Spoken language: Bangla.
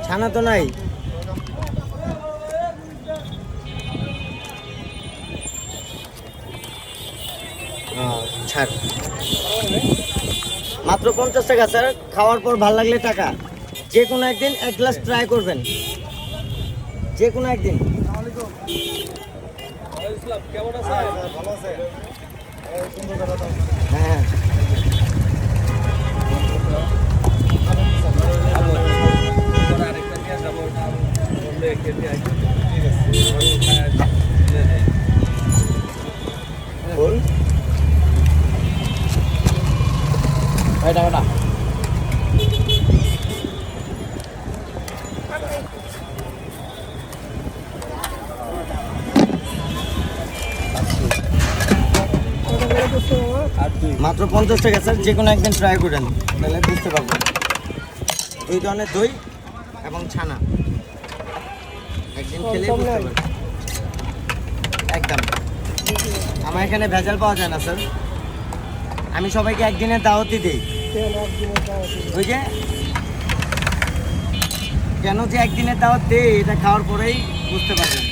ছানা তো নাই। ছাড়, মাত্র 50 টাকা স্যার। খাওয়ার পর ভালো লাগলে টাকা। যে কোনো একদিন 1 গ্লাস ট্রাই করবেন, যে কোনো একদিন। হ্যাঁ বল টাকাটা। মাত্র 50 টাকা স্যার। যে কোনো একদিন ট্রাই করেন, তাহলে বুঝতে পারবেন। 2 ধরনের দই এবং ছানা একদিন খেলে বুঝতে পারবেন একদম। আমার এখানে ভেজাল পাওয়া যায় না স্যার। আমি সবাইকে একদিনের দাওয়াতই দিই। ওই যে কেন যে একদিনের দাওয়াত দিই, এটা খাওয়ার পরেই বুঝতে পারবেন।